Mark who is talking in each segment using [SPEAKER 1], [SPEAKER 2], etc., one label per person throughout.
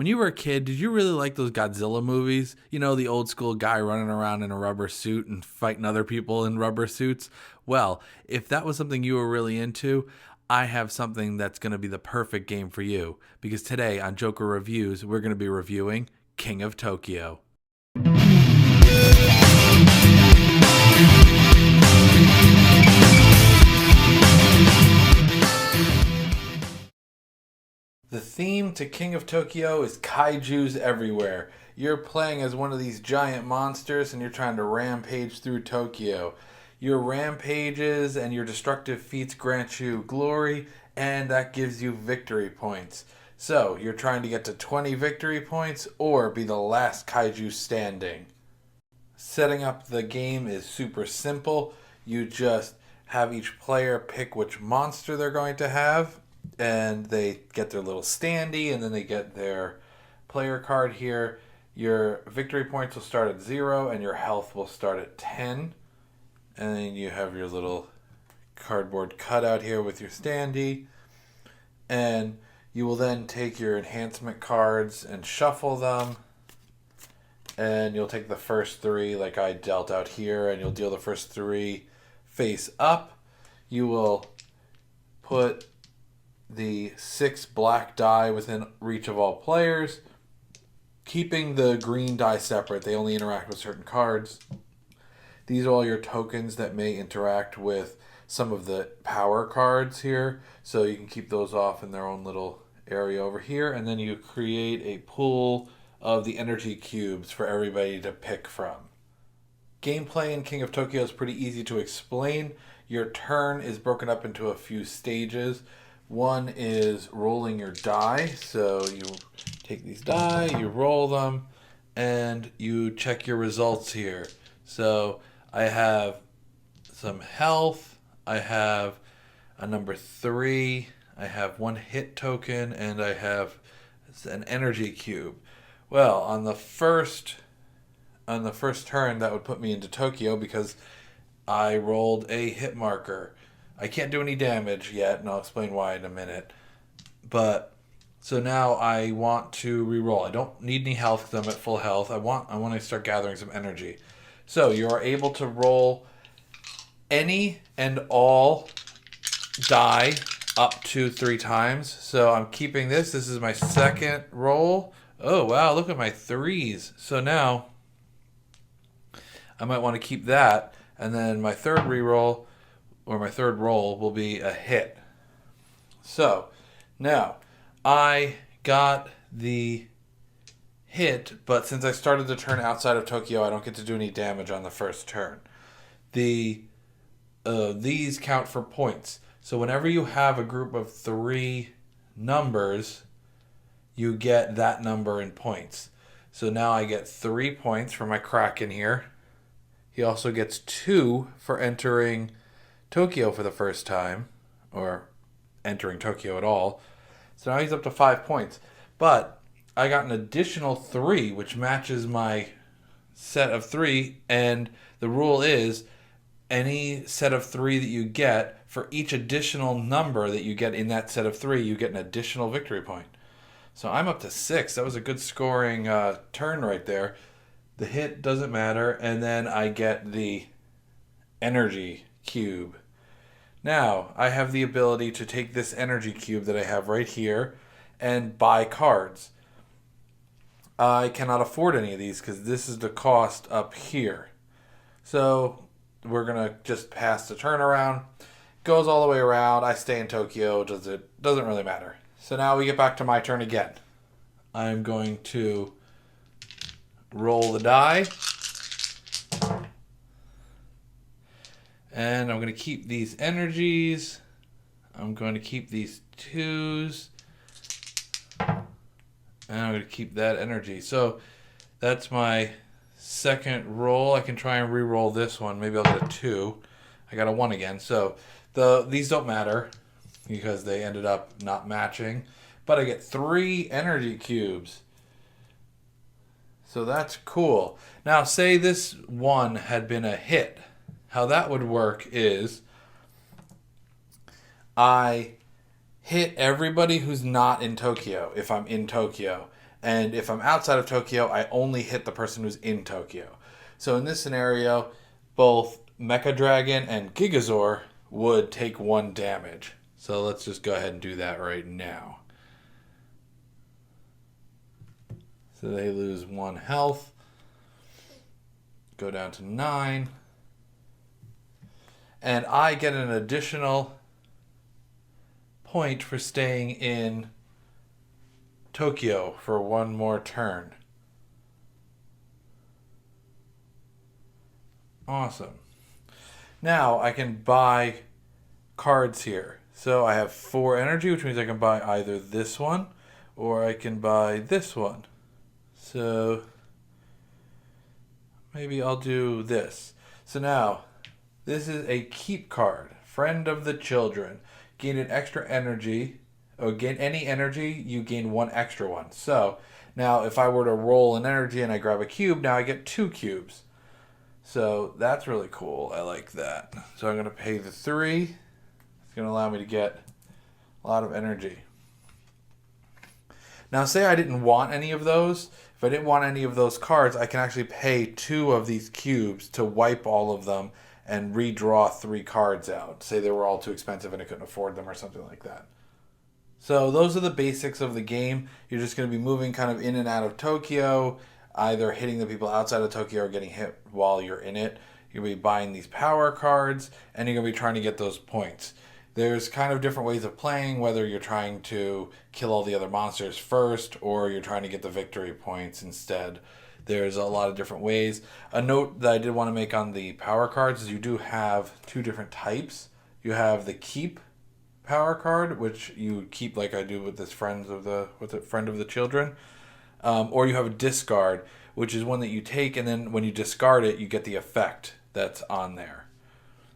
[SPEAKER 1] When you were a kid, did you really like those Godzilla movies? You know, the old school guy running around in a rubber suit and fighting other people in rubber suits? Well, if that was something you were really into, I have something that's going to be the perfect game for you. Because today on Joker Reviews, we're going to be reviewing King of Tokyo. The theme to King of Tokyo is kaijus everywhere. You're playing as one of these giant monsters and you're trying to rampage through Tokyo. Your rampages and your destructive feats grant you glory, and that gives you victory points. So, you're trying to get to 20 victory points or be the last kaiju standing. Setting up the game is super simple. You just have each player pick which monster they're going to have, and they get their little standee, and then they get their player card here. Your victory points will start at 0, and your health will start at 10. And then you have your little cardboard cutout here with your standee. And you will then take your enhancement cards and shuffle them. And you'll take the first 3 like I dealt out here, and you'll deal the first 3 face up. You will put the 6 black die within reach of all players, keeping the green die separate. They only interact with certain cards. These are all your tokens that may interact with some of the power cards here, so you can keep those off in their own little area over here, and then you create a pool of the energy cubes for everybody to pick from. Gameplay in King of Tokyo is pretty easy to explain. Your turn is broken up into a few stages. One is rolling your die, so you take these die, you roll them, and you check your results here. So I have some health, I have a number 3, I have 1 hit token, and I have an energy cube. Well, on the first turn, that would put me into Tokyo because I rolled a hit marker. I can't do any damage yet, and I'll explain why in a minute. But so now I want to re-roll. I don't need any health because I'm at full health. I want to start gathering some energy. So you are able to roll any and all die up to 3 times. So I'm keeping this. This is my second roll. Oh, wow, look at my 3s. So now I might want to keep that. And then my third re-roll, or my third roll, will be a hit. So now I got the hit, but since I started the turn outside of Tokyo, I don't get to do any damage on the first turn. These count for points. So whenever you have a group of 3 numbers, you get that number in points. So now I get 3 points for my Kraken here. He also gets 2 for entering Tokyo for the first time, or entering Tokyo at all. So now he's up to 5 points. But I got an additional 3, which matches my set of 3, and the rule is any set of 3 that you get, for each additional number that you get in that set of 3, you get an additional victory point. So I'm up to 6. That was a good scoring turn right there. The hit doesn't matter, and then I get the energy cube. Now, I have the ability to take this energy cube that I have right here and buy cards. I cannot afford any of these because this is the cost up here. So we're going to just pass the turnaround. Goes all the way around. I stay in Tokyo. Doesn't really matter. So now we get back to my turn again. I'm going to roll the die. And I'm going to keep these energies. I'm going to keep these 2s. And I'm going to keep that energy. So that's my second roll. I can try and re-roll this one. Maybe I'll get a 2. I got a 1 again. So these don't matter because they ended up not matching. But I get 3 energy cubes. So that's cool. Now, say this one had been a hit. How that would work is I hit everybody who's not in Tokyo if I'm in Tokyo. And if I'm outside of Tokyo, I only hit the person who's in Tokyo. So in this scenario, both Mecha Dragon and Gigazor would take 1 damage. So let's just go ahead and do that right now. So they lose 1 health. Go down to 9. And I get an additional point for staying in Tokyo for 1 more turn. Awesome. Now I can buy cards here. So I have 4 energy, which means I can buy either this one or I can buy this one. So maybe I'll do this. So now, this is a keep card. Friend of the children. Gain an extra energy. Or gain any energy, you gain 1 extra one. So, now if I were to roll an energy and I grab a cube, now I get 2 cubes. So, that's really cool. I like that. So I'm going to pay the 3. It's going to allow me to get a lot of energy. Now, say I didn't want any of those. If I didn't want any of those cards, I can actually pay 2 of these cubes to wipe all of them and redraw 3 cards out. Say they were all too expensive and I couldn't afford them or something like that. So those are the basics of the game. You're just going to be moving kind of in and out of Tokyo, either hitting the people outside of Tokyo or getting hit while you're in it. You're going to be buying these power cards, and you're going to be trying to get those points. There's kind of different ways of playing, whether you're trying to kill all the other monsters first or you're trying to get the victory points instead. There's a lot of different ways. A note that I did want to make on the power cards is you do have 2 different types. You have the keep power card, which you keep like I do with this friend of the children, or you have a discard, which is one that you take, and then when you discard it, you get the effect that's on there.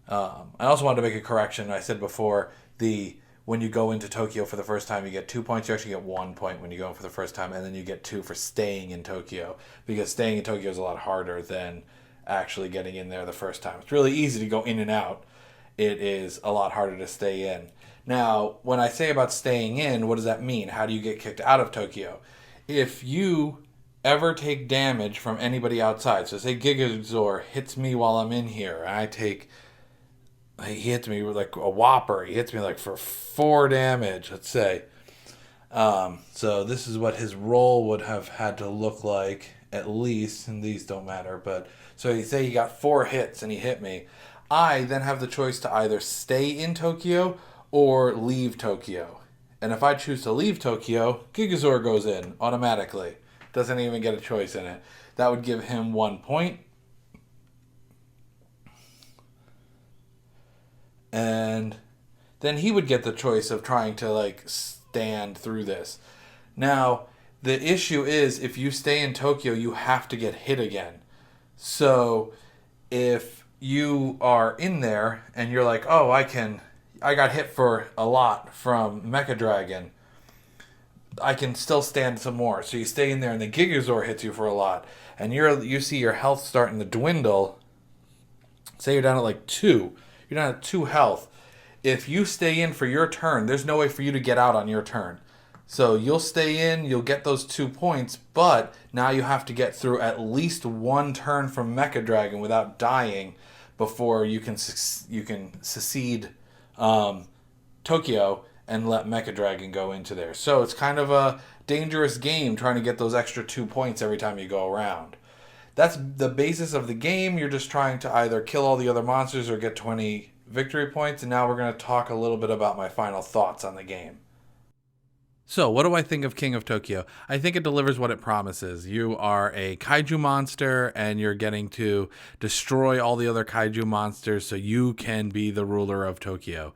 [SPEAKER 1] I also wanted to make a correction. I said before, when you go into Tokyo for the first time, you get 2 points. You actually get 1 point when you go in for the first time, and then you get 2 for staying in Tokyo, because staying in Tokyo is a lot harder than actually getting in there the first time. It's really easy to go in and out. It is a lot harder to stay in. Now, when I say about staying in, what does that mean? How do you get kicked out of Tokyo? If you ever take damage from anybody outside, so say Gigazor hits me while I'm in here, and he hits me with like a whopper. He hits me like for 4 damage, let's say. So this is what his roll would have had to look like, at least, and these don't matter, but so you say he got 4 hits and he hit me. I then have the choice to either stay in Tokyo or leave Tokyo. And if I choose to leave Tokyo, Gigazor goes in automatically. Doesn't even get a choice in it. That would give him 1 point. And then he would get the choice of trying to like stand through this. Now, the issue is if you stay in Tokyo, you have to get hit again. So if you are in there and you're like, oh, I got hit for a lot from Mecha Dragon, I can still stand some more. So you stay in there and the Gigazor hits you for a lot. And you see your health starting to dwindle. Say you're down at like 2. You're down at 2 health. If you stay in for your turn, there's no way for you to get out on your turn. So you'll stay in, you'll get those 2 points, but now you have to get through at least 1 turn from Mecha Dragon without dying before you can secede Tokyo and let Mecha Dragon go into there. So it's kind of a dangerous game trying to get those extra 2 points every time you go around. That's the basis of the game. You're just trying to either kill all the other monsters or get 20 victory points. And now we're going to talk a little bit about my final thoughts on the game. So, what do I think of King of Tokyo? I think it delivers what it promises. You are a kaiju monster, and you're getting to destroy all the other kaiju monsters so you can be the ruler of Tokyo.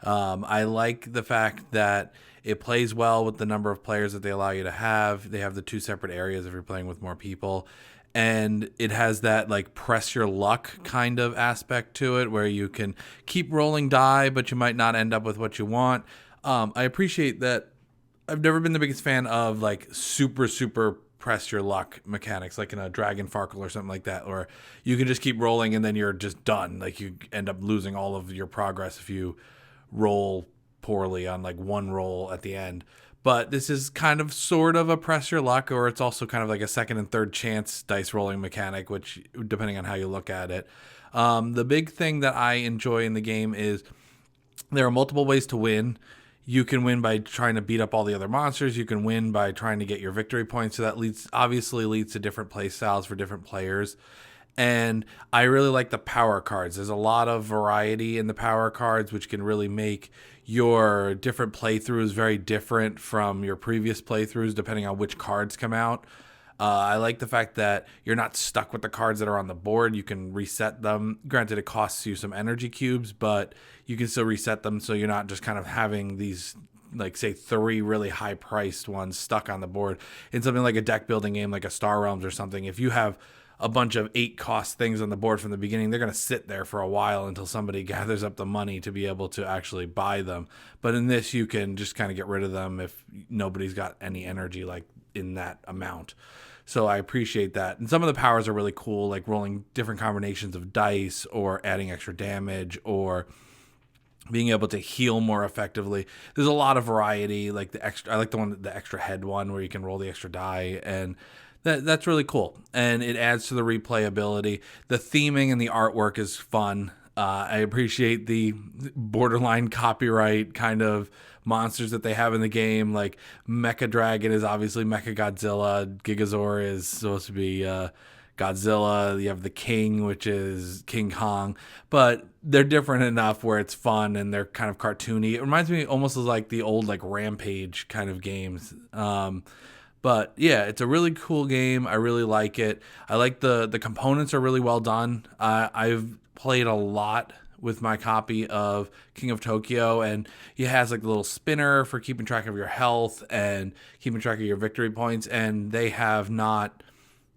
[SPEAKER 1] I like the fact that it plays well with the number of players that they allow you to have. They have the 2 separate areas if you're playing with more people. And it has that like press your luck kind of aspect to it where you can keep rolling die, but you might not end up with what you want. I appreciate that. I've never been the biggest fan of like super press your luck mechanics like in a Dragon Farkle or something like that, or you can just keep rolling and then you're just done. Like you end up losing all of your progress if you roll poorly on like one roll at the end. But this is kind of sort of a press your luck, or it's also kind of like a second and third chance dice rolling mechanic, which depending on how you look at it. The big thing that I enjoy in the game is there are multiple ways to win. You can win by trying to beat up all the other monsters. You can win by trying to get your victory points. So that obviously leads to different play styles for different players. And I really like the power cards. There's a lot of variety in the power cards, which can really make your different playthroughs very different from your previous playthroughs, depending on which cards come out. I like the fact that you're not stuck with the cards that are on the board. You can reset them. Granted, it costs you some energy cubes, but you can still reset them, so you're not just kind of having these, like, say, 3 really high-priced ones stuck on the board. In something like a deck-building game like a Star Realms or something, if you have a bunch of 8-cost things on the board from the beginning, they're going to sit there for a while until somebody gathers up the money to be able to actually buy them. But in this, you can just kind of get rid of them if nobody's got any energy like in that amount. So I appreciate that. And some of the powers are really cool, like rolling different combinations of dice or adding extra damage or being able to heal more effectively. There's a lot of variety. Like I like the extra head one where you can roll the extra die, and that's really cool. And it adds to the replayability. The theming and the artwork is fun. I appreciate the borderline copyright kind of monsters that they have in the game. Like Mecha Dragon is obviously Mecha Godzilla. Gigazor is supposed to be Godzilla. You have the King, which is King Kong. But they're different enough where it's fun and they're kind of cartoony. It reminds me almost of like the old like Rampage kind of games. But yeah, it's a really cool game. I really like it. I like the components are really well done. I've played a lot with my copy of King of Tokyo, and it has like the little spinner for keeping track of your health and keeping track of your victory points, and they have not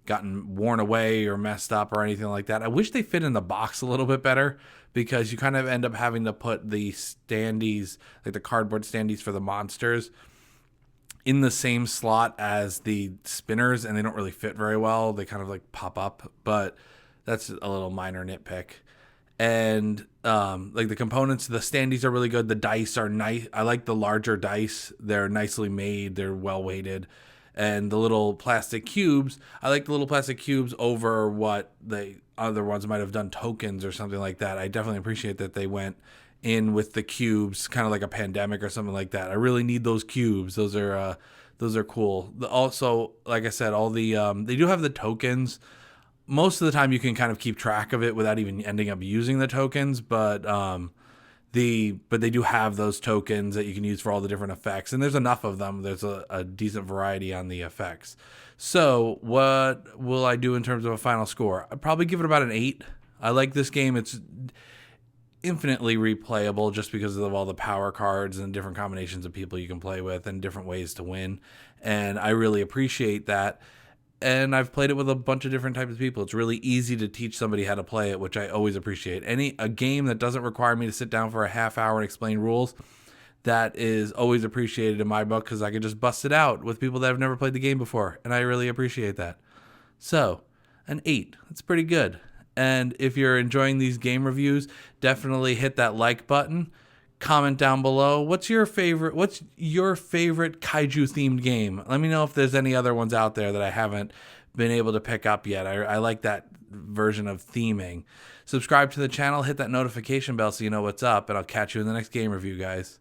[SPEAKER 1] gotten worn away or messed up or anything like that. I wish they fit in the box a little bit better, because you kind of end up having to put the standees, like the cardboard standees for the monsters, in the same slot as the spinners, and they don't really fit very well. They kind of like pop up, but that's a little minor nitpick. And like the components, the standees are really good. The dice are nice. I like the larger dice. They're nicely made. They're well weighted. And the little plastic cubes, I like the little plastic cubes over what the other ones might have done, tokens or something like that. I definitely appreciate that they went in with the cubes, kind of like a pandemic or something like that. I really need those cubes. Those are cool. Also, like I said, all the they do have the tokens. Most of the time you can kind of keep track of it without even ending up using the tokens, but they do have those tokens that you can use for all the different effects, and there's enough of them. There's a decent variety on the effects. So what will I do in terms of a final score? I'd probably give it about an 8. I like this game. It's infinitely replayable just because of all the power cards and different combinations of people you can play with and different ways to win, and I really appreciate that. And I've played it with a bunch of different types of people. It's really easy to teach somebody how to play it, which I always appreciate. A game that doesn't require me to sit down for a half hour and explain rules, that is always appreciated in my book, because I can just bust it out with people that have never played the game before, and I really appreciate that. So, an 8. That's pretty good. And if you're enjoying these game reviews, definitely hit that like button. Comment down below. What's your favorite kaiju themed game? Let me know if there's any other ones out there that I haven't been able to pick up yet. I like that version of theming. Subscribe to the channel, hit that notification bell so you know what's up, and I'll catch you in the next game review, guys.